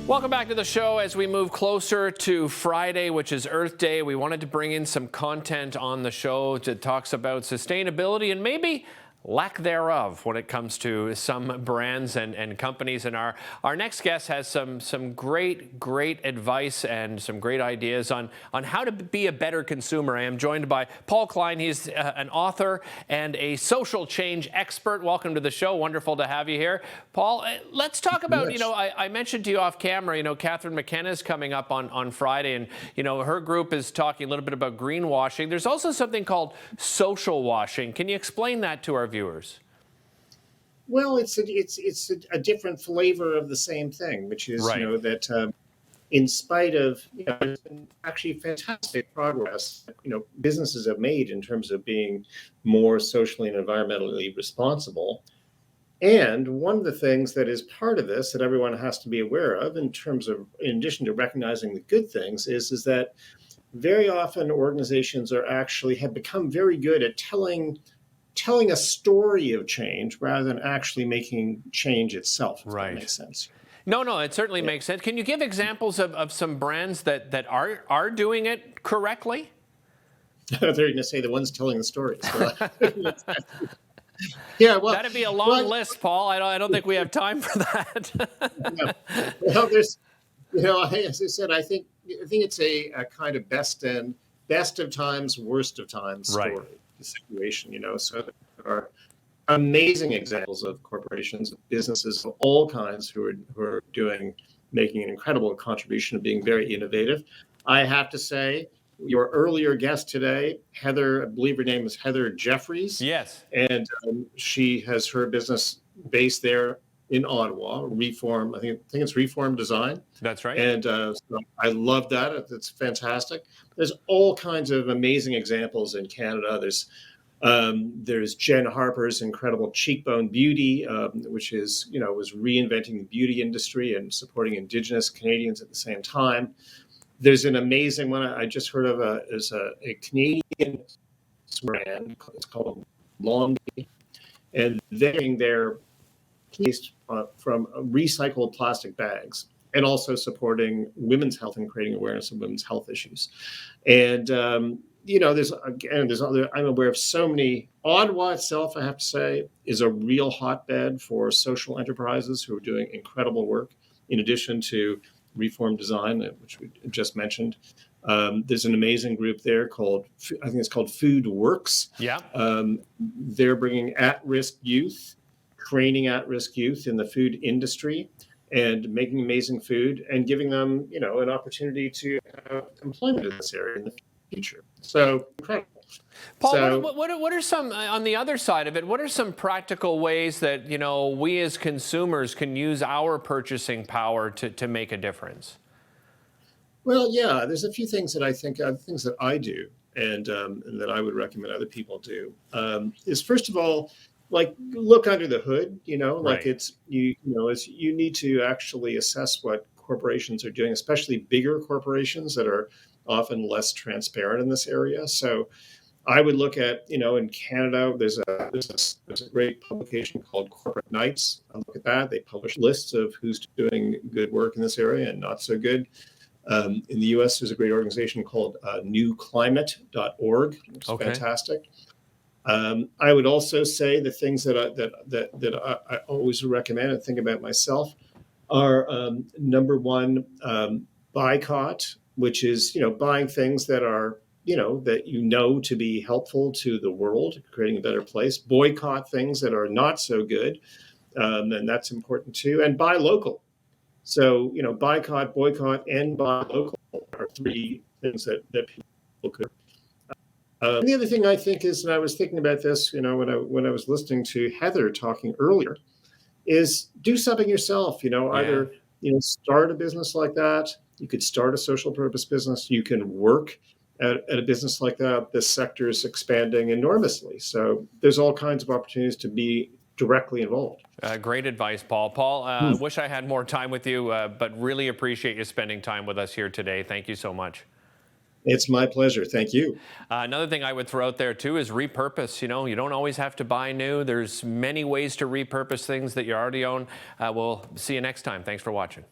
Welcome back to the show. As we move closer to Friday, which is Earth Day, we wanted to bring in some content on the show that talks about sustainability and maybe lack thereof when it comes to some brands and companies. And our next guest has some great advice and some great ideas on how to be a better consumer. I am joined by Paul Klein. He's an author and a social change expert. Welcome to the show. Wonderful to have you here. Paul, let's talk about, I mentioned to you off camera, Catherine McKenna is coming up on Friday, and, her group is talking a little bit about greenwashing. There's also something called social washing. Can you explain that to our viewers? Well, it's a different flavor of the same thing, which is right. That in spite of there's been actually fantastic progress businesses have made in terms of being more socially and environmentally responsible. And one of the things that is part of this that everyone has to be aware of, in addition to recognizing the good things, is that very often organizations have become very good at telling a story of change rather than actually making change itself, if that makes sense. No, it certainly makes sense. Can you give examples of some brands that are doing it correctly? They're going to say the ones telling the stories. Yeah, well, that'd be a long list, Paul. I don't think we have time for that. No. Well, there's, as I said, I think it's a kind of best of times, worst of times story. The situation, so there are amazing examples of corporations, businesses of all kinds who are making an incredible contribution of being very innovative. I have to say, your earlier guest today, Heather, I believe her name is Heather Jeffries. Yes. And she has her business based there in Ottawa, Reform. I think it's Reform Design. That's right. And so I love that. It's fantastic. There's all kinds of amazing examples in Canada. There's Jen Harper's incredible Cheekbone Beauty, which is was reinventing the beauty industry and supporting Indigenous Canadians at the same time. There's an amazing one I just heard of is a Canadian brand. It's called Longi, and they're based from recycled plastic bags, and also supporting women's health and creating awareness of women's health issues. And there's other. I'm aware of so many. Ottawa itself, I have to say, is a real hotbed for social enterprises who are doing incredible work. In addition to Reform Design, which we just mentioned, there's an amazing group there called Food Works. Yeah. They're bringing training at-risk youth in the food industry, and making amazing food and giving them, an opportunity to have employment in this area in the future. So incredible. Paul, what are some, on the other side of it, what are some practical ways that, we as consumers can use our purchasing power to make a difference? Well, yeah, there's a few things that I think things that I do and that I would recommend other people do. Is first of all, look under the hood, it's, as you need to actually assess what corporations are doing, especially bigger corporations that are often less transparent in this area. So I would look at, in Canada, there's a great publication called Corporate Knights. I look at that. They publish lists of who's doing good work in this area and not so good. In the U.S., there's a great organization called newclimate.org, which is fantastic. I would also say the things that I always recommend and think about myself are number one, boycott, which is buying things that are that to be helpful to the world, creating a better place. Boycott things that are not so good, and that's important too. And buy local. So boycott, and buy local are three things that people could. And the other thing I think is, and I was thinking about this, when I was listening to Heather talking earlier, is do something yourself. Either start a business like that. You could start a social purpose business. You can work at a business like that. This sector is expanding enormously. So there's all kinds of opportunities to be directly involved. Great advice, Paul. Paul, wish I had more time with you, but really appreciate you spending time with us here today. Thank you so much. It's my pleasure. Thank you. Another thing I would throw out there, too, is repurpose. You don't always have to buy new. There's many ways to repurpose things that you already own. We'll see you next time. Thanks for watching.